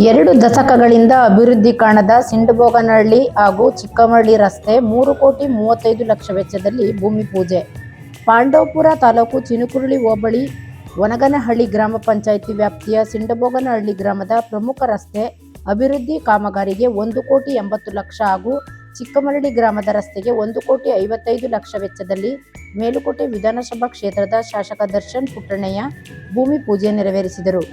2 ದಶಕಗಳಿಂದ ಅಭಿವೃದ್ಧಿ ಕಾಣದ ಸಿಂಡಬೋಗನಹಳ್ಳಿ ಹಾಗೂ ಚಿಕ್ಕಮರಳಿ ರಸ್ತೆ 3,35,00,000 ವೆಚ್ಚದಲ್ಲಿ ಭೂಮಿ ಪೂಜೆ. ಪಾಂಡವಪುರ ತಾಲೂಕು ಚಿನಕುರಳಿ ಹೋಬಳಿ ವನಗನಹಳ್ಳಿ ಗ್ರಾಮ ಪಂಚಾಯಿತಿ ವ್ಯಾಪ್ತಿಯ ಸಿಂಡಬೋಗನಹಳ್ಳಿ ಗ್ರಾಮದ ಪ್ರಮುಖ ರಸ್ತೆ ಅಭಿವೃದ್ಧಿ ಕಾಮಗಾರಿಗೆ 1,80,00,000 ಹಾಗೂ ಚಿಕ್ಕಮರಳಿ ಗ್ರಾಮದ ರಸ್ತೆಗೆ 1,55,00,000 ವೆಚ್ಚದಲ್ಲಿ ಮೇಲುಕೋಟೆ ವಿಧಾನಸಭಾ ಕ್ಷೇತ್ರದ ಶಾಸಕ ದರ್ಶನ್ ಪುಟ್ಟಣ್ಣಯ್ಯ ಭೂಮಿ ಪೂಜೆ ನೆರವೇರಿಸಿದರು.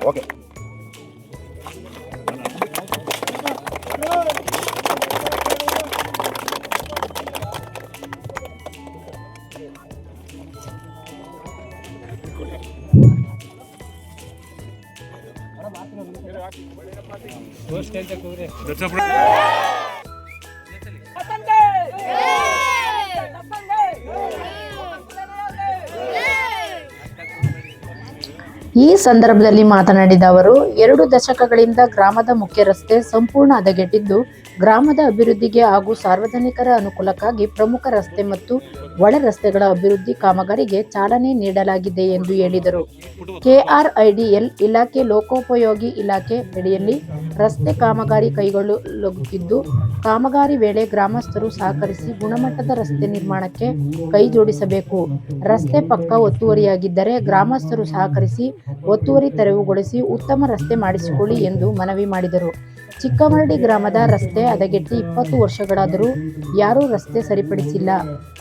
ಓಕೆ. ಈ ಸಂದರ್ಭದಲ್ಲಿ ಮಾತನಾಡಿದ ಅವರು, 2 ದಶಕಗಳಿಂದ ಗ್ರಾಮದ ಮುಖ್ಯ ರಸ್ತೆ ಸಂಪೂರ್ಣ ಹದಗೆಟ್ಟಿದ್ದು, ಗ್ರಾಮದ ಅಭಿವೃದ್ಧಿಗೆ ಹಾಗೂ ಸಾರ್ವಜನಿಕರ ಅನುಕೂಲಕ್ಕಾಗಿ ಪ್ರಮುಖ ರಸ್ತೆ ಮತ್ತು ಒಳ ರಸ್ತೆಗಳ ಅಭಿವೃದ್ಧಿ ಕಾಮಗಾರಿಗೆ ಚಾಲನೆ ನೀಡಲಾಗಿದೆ ಎಂದು ಹೇಳಿದರು. ಕೆಆರ್ಐಡಿಎಲ್ ಇಲಾಖೆ ಲೋಕೋಪಯೋಗಿ ಇಲಾಖೆ ಅಡಿಯಲ್ಲಿ ರಸ್ತೆ ಕಾಮಗಾರಿ ಕೈಗೊಳ್ಳಲಾಗುತ್ತಿದ್ದು, ಕಾಮಗಾರಿ ವೇಳೆ ಗ್ರಾಮಸ್ಥರು ಸಹಕರಿಸಿ ಗುಣಮಟ್ಟದ ರಸ್ತೆ ನಿರ್ಮಾಣಕ್ಕೆ ಕೈ ಜೋಡಿಸಬೇಕು. ರಸ್ತೆ ಪಕ್ಕ ಒತ್ತುವರಿಯಾಗಿದ್ದರೆ ಗ್ರಾಮಸ್ಥರು ಸಹಕರಿಸಿ ಒತ್ತುವರಿ ತೆರವುಗೊಳಿಸಿ ಉತ್ತಮ ರಸ್ತೆ ಮಾಡಿಸಿಕೊಳ್ಳಿ ಎಂದು ಮನವಿ ಮಾಡಿದರು. ಚಿಕ್ಕಮರಳಿ ಗ್ರಾಮದ ರಸ್ತೆ ಹದಗೆಟ್ಟು 20 ವರ್ಷಗಳಾದರೂ ಯಾರೂ ರಸ್ತೆ ಸರಿಪಡಿಸಿಲ್ಲ.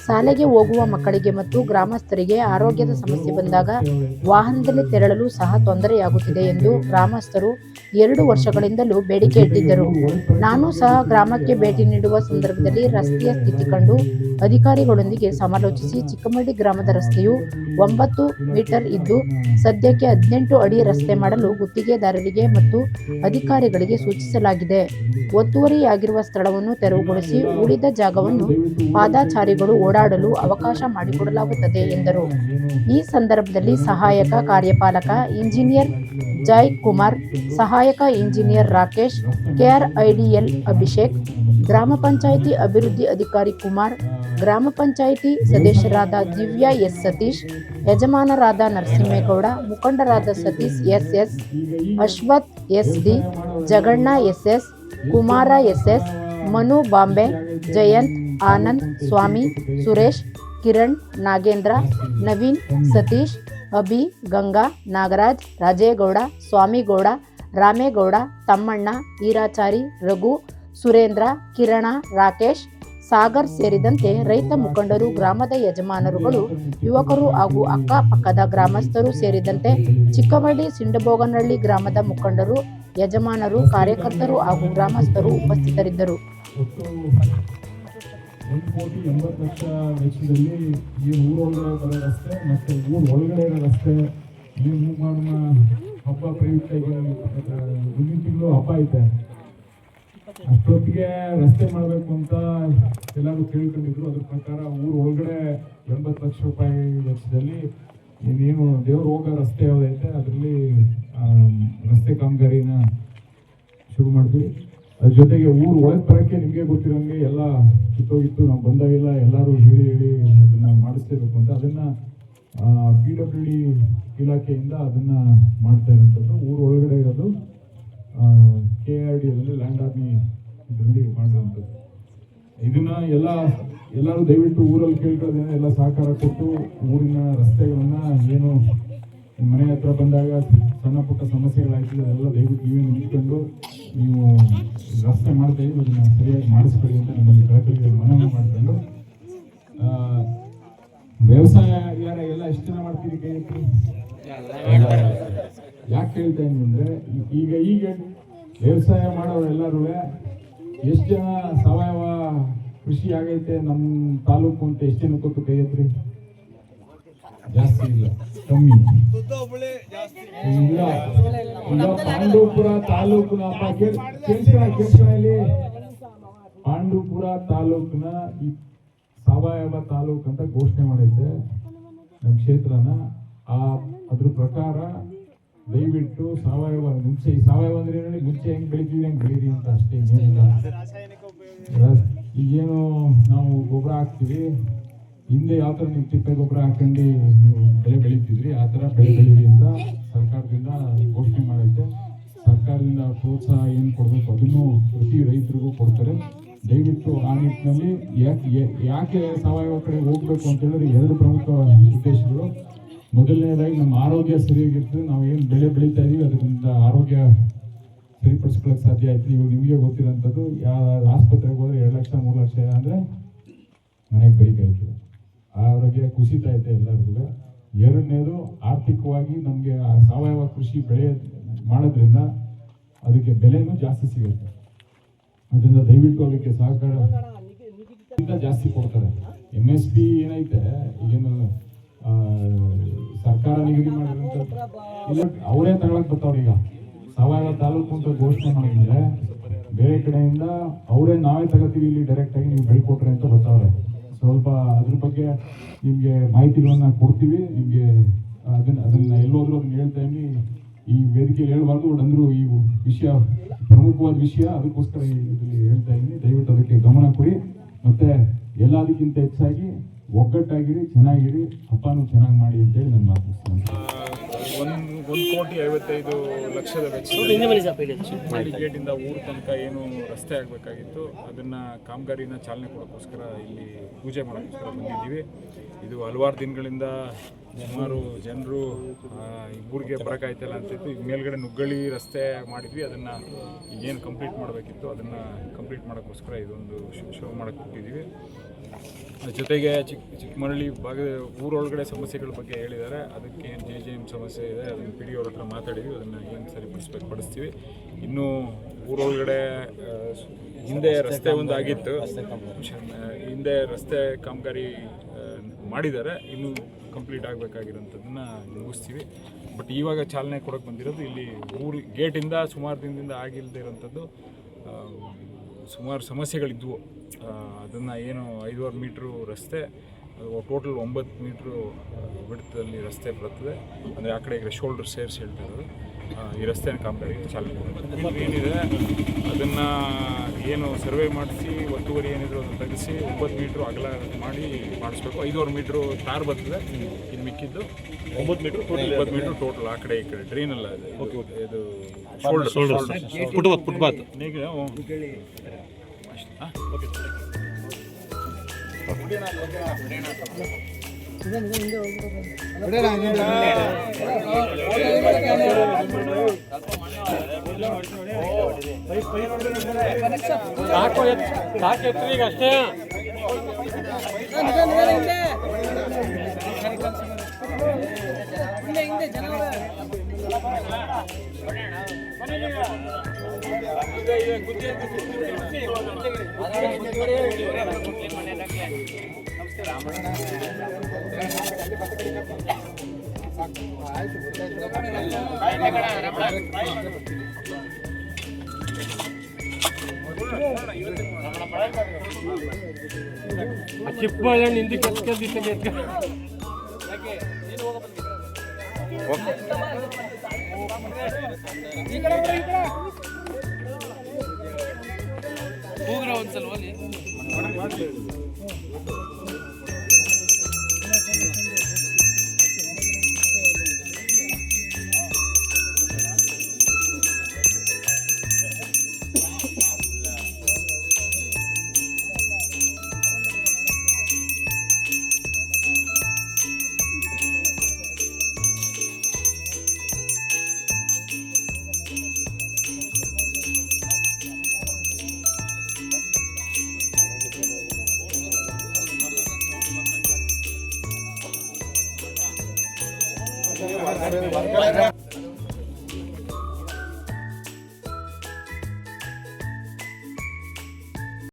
ಶಾಲೆಗೆ ಹೋಗುವ ಮಕ್ಕಳಿಗೆ ಮತ್ತು ಗ್ರಾಮಸ್ಥರಿಗೆ ಆರೋಗ್ಯದ ಸಮಸ್ಯೆ ಬಂದಾಗ ವಾಹನದಲ್ಲಿ ತೆರಳಲು ಸಹ ತೊಂದರೆಯಾಗುತ್ತಿದೆ ಎಂದು ಗ್ರಾಮಸ್ಥರು 2 ವರ್ಷಗಳಿಂದಲೂ ಬೇಡಿಕೆ ಇಟ್ಟಿದ್ದರು. ನಾನು ಸಹ ಗ್ರಾಮಕ್ಕೆ ಭೇಟಿ ನೀಡುವ ಸಂದರ್ಭದಲ್ಲಿ ರಸ್ತೆಯ ಸ್ಥಿತಿ ಕಂಡು ಅಧಿಕಾರಿಗಳೊಂದಿಗೆ ಸಮಾಲೋಚಿಸಿ ಚಿಕ್ಕಮರಳಿ ಗ್ರಾಮದ ರಸ್ತೆಯು 9 ಮೀಟರ್ ಇದ್ದು ಸದ್ಯಕ್ಕೆ 18 ಅಡಿ ರಸ್ತೆ ಮಾಡಲು ಗುತ್ತಿಗೆದಾರರಿಗೆ ಮತ್ತು ಅಧಿಕಾರಿಗಳಿಗೆ ಸೂಚಿಸಲಾಗಿದೆ. ಒತ್ತುವರಿಯಾಗಿರುವ ಸ್ಥಳವನ್ನು ತೆರವುಗೊಳಿಸಿ ಉಳಿದ ಜಾಗವನ್ನು ಪಾದಚಾರಿಗಳು ಓಡಾಡಲು ಅವಕಾಶ ಮಾಡಿಕೊಡಲಾಗುತ್ತದೆ ಎಂದರು. ಈ ಸಂದರ್ಭದಲ್ಲಿ ಸಹಾಯಕ ಕಾರ್ಯಪಾಲಕ ಇಂಜಿನಿಯರ್ ಜಯ್ ಕುಮಾರ್, ಸಹಾಯಕ ಇಂಜಿನಿಯರ್ ರಾಕೇಶ್, ಕೆಆರ್ಐಡಿಎಲ್ ಅಭಿಷೇಕ್, ಗ್ರಾಮ ಪಂಚಾಯಿತಿ ಅಭಿವೃದ್ಧಿ ಅಧಿಕಾರಿ ಕುಮಾರ್, ಗ್ರಾಮ ಪಂಚಾಯಿತಿ ಸದಸ್ಯರಾದ ದಿವ್ಯಾ ಎಸ್ ಸತೀಶ್, ಯಜಮಾನರಾದ ನರಸಿಂಹೇಗೌಡ, ಮುಖಂಡರಾದ Satish S, Ashwath SD, Jaganna S, Kumara S, Manu Bombay, Jayant, Anand, ಸ್ವಾಮಿ, ಸುರೇಶ್, ಕಿರಣ್, ನಾಗೇಂದ್ರ, ನವೀನ್, ಸತೀಶ್, ಅಭಿ, ಗಂಗಾ, ನಾಗರಾಜ್, ರಾಜೇಗೌಡ, ಸ್ವಾಮಿಗೌಡ, ರಾಮೇಗೌಡ, ತಮ್ಮಣ್ಣ, ಈರಾಚಾರಿ, ರಘು, ಸುರೇಂದ್ರ, ಕಿರಣ, ರಾಕೇಶ್, ಸಾಗರ್ ಸೇರಿದಂತೆ ರೈತ ಮುಖಂಡರು, ಗ್ರಾಮದ ಯಜಮಾನರುಗಳು, ಯುವಕರು ಹಾಗೂ ಅಕ್ಕಪಕ್ಕದ ಗ್ರಾಮಸ್ಥರು ಸೇರಿದಂತೆ ಚಿಕ್ಕಮರಳಿ ಸಿಂಡಬೋಗನಹಳ್ಳಿ ಗ್ರಾಮದ ಮುಖಂಡರು, ಯಜಮಾನರು, ಕಾರ್ಯಕರ್ತರು ಹಾಗೂ ಗ್ರಾಮಸ್ಥರು ಉಪಸ್ಥಿತರಿದ್ದರು. 1,80,00,000 ವೆಚ್ಚದಲ್ಲಿ ಈ ಊರೊಳಗಡೆ ಬರೋ ರಸ್ತೆ ಮತ್ತು ಊರ ಒಳಗಡೆ ಇರೋ ರಸ್ತೆ ಈ ಹಬ್ಬ ಪ್ರಯುಕ್ತ ಈಗ ಮುಂದಿನ ತಿಂಗಳು ಹಬ್ಬ ಐತೆ. ಅಷ್ಟೊತ್ತಿಗೆ ರಸ್ತೆ ಮಾಡಬೇಕು ಅಂತ ಎಲ್ಲರೂ ಕೇಳ್ಕೊಂಡಿದ್ರು. ಅದ್ರ ಪ್ರಕಾರ ಊರ ಒಳಗಡೆ 80 ಲಕ್ಷ ರೂಪಾಯಿ ವೆಚ್ಚದಲ್ಲಿ ಇನ್ನೇನು ದೇವ್ರ ಹೋಗೋ ರಸ್ತೆ ಯಾವುದೈತೆ ಅದರಲ್ಲಿ ರಸ್ತೆ ಕಾಮಗಾರಿನ ಶುರು ಮಾಡಿದ್ವಿ. ಅದ್ರ ಜೊತೆಗೆ ಊರು ಒಳಗೆ ಬರೋಕ್ಕೆ ನಿಮಗೆ ಗೊತ್ತಿರೋಂಗೆ ಎಲ್ಲ ಕಿತ್ತೋಗಿತ್ತು. ನಾವು ಬಂದಾಗೆಲ್ಲ ಎಲ್ಲರೂ ಹೇಳಿ ಅದನ್ನು ಮಾಡಿಸ್ಲೇಬೇಕು ಅಂತ ಅದನ್ನು PWD ಇಲಾಖೆಯಿಂದ ಅದನ್ನು ಮಾಡ್ತಾ ಇರೋಂಥದ್ದು. ಊರು ಒಳಗಡೆ ಇರೋದು KRDL ಲ್ಯಾಂಡ್ ಆರ್ಮಿ ಇದರಲ್ಲಿ ಮಾಡಿರೋಂಥದ್ದು. ಇದನ್ನ ಎಲ್ಲರೂ ದಯವಿಟ್ಟು ಊರಲ್ಲಿ ಕೇಳ್ಕೊಳ್ಳೋದೇನೆ ಎಲ್ಲ ಸಹಕಾರ ಕೊಟ್ಟು ಊರಿನ ರಸ್ತೆಗಳನ್ನ ಏನು ಮನೆ ಹತ್ರ ಬಂದಾಗ ಸಣ್ಣ ಪುಟ್ಟ ಸಮಸ್ಯೆಗಳಾಗ್ತದೆ ಅದೆಲ್ಲ ದಯವಿಟ್ಟು ನೀವೇ ನಿಂತ್ಕೊಂಡು ನೀವು ರಸ್ತೆ ಮಾಡ್ತಾ ಇದ್ದೀವಿ ಅದನ್ನ ಸರಿಯಾಗಿ ಮಾಡಿಸ್ಕೊಳ್ಳಿ ಅಂತ ನಮ್ಮಲ್ಲಿ ಕಳಕಳಿಗೆ ಮನವಿ ಮಾಡ್ಕೊಂಡು ವ್ಯವಸಾಯ ಎಲ್ಲ ಎಷ್ಟು ಜನ ಮಾಡ್ತೀರಿ ಕೈ ಯಾಕೆ ಹೇಳ್ತಾ ಇದ್ದೀನಿ ಅಂದರೆ ಈಗ ವ್ಯವಸಾಯ ಮಾಡೋರೆಲ್ಲರೂ ಎಷ್ಟು ಜನ ಸಾವಯವ ಕೃಷಿ ಆಗೈತೆ ನಮ್ಮ ತಾಲೂಕು ಅಂತ ಎಷ್ಟು ಜನ ಗೊತ್ತು ಕೈ ಎತ್ರಿ? ಜಾಸ್ತಿ ಇಲ್ಲ, ಕಮ್ಮಿ ಇಲ್ಲ. ಈಗ ಪಾಂಡವಪುರ ತಾಲೂಕಿನ ಕೇಳಿಸ್ಕೊಳ್ಳಿ, ಪಾಂಡವಪುರ ತಾಲೂಕಿನ ಈ ಸಾವಯವ ತಾಲೂಕು ಅಂತ ಘೋಷಣೆ ಮಾಡೈತೆ ನಮ್ಮ ಕ್ಷೇತ್ರನ. ಅದ್ರ ಪ್ರಕಾರ ದಯವಿಟ್ಟು ಸಾವಯವ ಅಂದ್ರೆ ಹೇಳಿ ಮುಂಚೆ ಹೆಂಗ್ ಬೆಳಿತೀವಿ ಹೆಂಗ್ ಬೆಳೀರಿ ಅಂತ ಅಷ್ಟೇ, ಏನಿಲ್ಲ. ಈಗೇನು ನಾವು ಗೊಬ್ಬರ ಹಾಕ್ತೀವಿ, ಹಿಂದೆ ಯಾವ ಥರ ನೀವು ತಿಪ್ಪೆ ಗೊಬ್ಬರ ಹಾಕೊಂಡು ನೀವು ಬೆಳೆ ಬೆಳೀತಿದ್ರಿ ಆ ಥರ ಬೆಳೆ ಬೆಳೀರಿ ಅಂತ ಸರ್ಕಾರದಿಂದ ಘೋಷಣೆ ಮಾಡೈತೆ. ಸರ್ಕಾರದಿಂದ ಪ್ರೋತ್ಸಾಹ ಏನು ಕೊಡಬೇಕು ಅದನ್ನು ಪ್ರತಿ ರೈತರಿಗೂ ಕೊಡ್ತಾರೆ. ದಯವಿಟ್ಟು ಆ ನಿಟ್ಟಿನಲ್ಲಿ ಯಾಕೆ ಸಾವಯವ ಕಡೆ ಹೋಗ್ಬೇಕು ಅಂತ ಹೇಳಿದ್ರೆ 2 ಪ್ರಮುಖ ಉದ್ದೇಶಗಳು. ಮೊದಲನೇದಾಗಿ ನಮ್ಮ ಆರೋಗ್ಯ ಸರಿಯಾಗಿರ್ತದೆ. ನಾವು ಏನು ಬೆಳೆ ಬೆಳೀತಾ ಇದೀವಿ ಅದರಿಂದ ಆರೋಗ್ಯ ಸರಿಪಡಿಸ್ಕೊಳ್ಳೋಕೆ ಸಾಧ್ಯ ಆಯ್ತು. ಇವಾಗ ನಿಮಗೆ ಗೊತ್ತಿರೋಂಥದ್ದು, ಆಸ್ಪತ್ರೆಗೆ ಹೋದ್ರೆ 2 ಲಕ್ಷ 3 ಲಕ್ಷ ಅಂದರೆ ಮನೆಗೆ ಬೇಕಾಯ್ತು. ಆರೋಗ್ಯ ಕುಸಿತಾ ಐತೆ ಎಲ್ಲರಿಗೂ. ಎರಡನೇದು, ಆರ್ಥಿಕವಾಗಿ ನಮಗೆ ಸಾವಯವ ಕೃಷಿ ಮಾಡೋದ್ರಿಂದ ಅದಕ್ಕೆ ಬೆಲೆನೂ ಜಾಸ್ತಿ ಸಿಗುತ್ತೆ. ಅದರಿಂದ ದಯವಿಟ್ಟು ಅದಕ್ಕೆ ಸಹಕಾರ ಜಾಸ್ತಿ ಕೊಡ್ತಾರೆ. MSP ಏನೈತೆ ಏನು ಸರ್ಕಾರ ನಿಗದಿ ಮಾಡಿರೋಂಥದ್ದು ಇಲ್ಲ, ಅವರೇ ತಗೊಳಕ್ ಬರ್ತಾವ್ರೆ. ಈಗ ಸಾವಯವ ತಾಲೂಕು ಅಂತ ಘೋಷಣೆ ಮಾಡಿದ್ರೆ ಬೇರೆ ಕಡೆಯಿಂದ ನಾವೇ ತಗೋತೀವಿ, ಇಲ್ಲಿ ಡೈರೆಕ್ಟ್ ಆಗಿ ನೀವು ಬೆಳ್ಕೊಟ್ರೆ ಅಂತ ಬರ್ತಾವ್ರೆ. ಸ್ವಲ್ಪ ಅದ್ರ ಬಗ್ಗೆ ನಿಮಗೆ ಮಾಹಿತಿಗಳನ್ನ ಕೊಡ್ತೀವಿ. ನಿಮಗೆ ಅದನ್ನ ಎಲ್ಲೋದ್ರೂ ಅದನ್ನ ಹೇಳ್ತಾ ಇದ್ದೀನಿ. ಈ ವೇದಿಕೆಯಲ್ಲಿ ಹೇಳ್ಬಾರ್ದು, ಅಂದ್ರೂ ಈ ವಿಷಯ ಪ್ರಮುಖವಾದ ವಿಷಯ, ಅದಕ್ಕೋಸ್ಕರ ಇದರಲ್ಲಿ ಹೇಳ್ತಾ ಇದ್ದೀನಿ. ದಯವಿಟ್ಟು ಅದಕ್ಕೆ ಗಮನ ಕೊಡಿ. ಮತ್ತೆ ಎಲ್ಲದಕ್ಕಿಂತ ಹೆಚ್ಚಾಗಿ ಒಗ್ಗಟ್ಟಾಗಿರಿ, ಚೆನ್ನಾಗಿರಿ, ಹಬ್ಬನೂ ಚೆನ್ನಾಗಿ ಮಾಡಿ ಅಂತೇಳಿ ನನ್ನ ಮಾತು. 1,55,00,000 ವೆಚ್ಚ ಚಿಕ್ಕಮಳ್ಳಿ ಗೇಟಿಂದ ಊರ ತನಕ ಏನು ರಸ್ತೆ ಆಗಬೇಕಾಗಿತ್ತು ಅದನ್ನು ಕಾಮಗಾರಿನ ಚಾಲನೆ ಕೊಡೋಕ್ಕೋಸ್ಕರ ಇಲ್ಲಿ ಪೂಜೆ ಮಾಡೋಕ್ಕೋಸ್ಕರ ಬಂದಿದ್ದೀವಿ. ಇದು ಹಲವಾರು ದಿನಗಳಿಂದ ಸುಮಾರು ಜನರು ಈ ಊರಿಗೆ ಬರೋಕ್ಕಾಯ್ತಲ್ಲ ಅಂತಿತ್ತು. ಈಗ ಮೇಲ್ಗಡೆ ನುಗ್ಗಳಿ ರಸ್ತೆ ಮಾಡಿದ್ವಿ, ಅದನ್ನು ಏನು ಕಂಪ್ಲೀಟ್ ಮಾಡಬೇಕಿತ್ತು ಅದನ್ನು ಕಂಪ್ಲೀಟ್ ಮಾಡೋಕ್ಕೋಸ್ಕರ ಇದೊಂದು ಶೋ ಮಾಡೋಕ್ಕೆ ಹೋಗಿದ್ದೀವಿ. ಜೊತೆಗೆ ಚಿಕ್ಕಮರಳಿ ಭಾಗದ ಊರೊಳಗಡೆ ಸಮಸ್ಯೆಗಳ ಬಗ್ಗೆ ಹೇಳಿದ್ದಾರೆ. ಅದಕ್ಕೆ ಏನು JJM ಸಮಸ್ಯೆ ಇದೆ ಅದನ್ನು PDO ಅವ್ರ ಹತ್ರ ಮಾತಾಡಿದ್ವಿ. ಅದನ್ನು ಏನು ಪಡಿಸ್ತೀವಿ. ಇನ್ನೂ ಊರೊಳಗಡೆ ಹಿಂದೆ ರಸ್ತೆ ಒಂದು ಆಗಿತ್ತು, ಹಿಂದೆ ರಸ್ತೆ ಕಾಮಗಾರಿ ಮಾಡಿದ್ದಾರೆ, ಇನ್ನೂ ಕಂಪ್ಲೀಟ್ ಆಗಬೇಕಾಗಿರೋಂಥದ್ದನ್ನು ಮುಗಿಸ್ತೀವಿ. ಬಟ್ ಇವಾಗ ಚಾಲನೆ ಕೊಡೋಕ್ಕೆ ಬಂದಿರೋದು ಇಲ್ಲಿ ಊರು ಗೇಟಿಂದ ಸುಮಾರು ದಿನದಿಂದ ಆಗಿಲ್ಲದೆ ಇರೋಂಥದ್ದು ಸುಮಾರು ಸಮಸ್ಯೆಗಳಿದ್ವು. ಅದನ್ನು ಏನು 5.5 ಮೀಟ್ರು ರಸ್ತೆ, ಟೋಟಲ್ 9 ಮೀಟ್ರು ಬಿಡ್ತದಲ್ಲಿ ರಸ್ತೆ ಬರ್ತದೆ. ಅಂದರೆ ಆ ಕಡೆ ಶೋಲ್ಡರ್ ಸೇರಿಸಿ ಹೇಳ್ತಾ ಇರೋದು. ಈ ರಸ್ತೆನ ಕಾಮಗಾರಿ ಚಾಲನೆ ಏನಿದೆ ಅದನ್ನು ಏನು ಸರ್ವೆ ಮಾಡಿಸಿ ಒತ್ತುವರಿ ಏನಿದ್ರು ಅದನ್ನು ತೆಗೆಸಿ 9 ಮೀಟ್ರು ಅಗಲ ಮಾಡಿಸ್ಬೇಕು. 5.5 ಮೀಟ್ರು ತಾರ್ ಬರ್ತದೆ, ಇದು ಮಿಕ್ಕಿದ್ದು 9 ಮೀಟ್ರು ಟೋಟಲ್ ಆ ಕಡೆ ಈ ಕಡೆ ಡ್ರೈನ್ ಅಲ್ಲ ಇದು ಶೋಲ್ಡರ್ ಫುಟ್ಪಾತ್. ಸಾಕು ಅಷ್ಟೇ. ಚಿಕ್ಕಬಳ್ಳಾಪುರ ಹಿಂದಿ ಕೆಲ್ಸ ಹೋಗ್ರ ಒಂದ್ಸಲ ಹೋಗಿ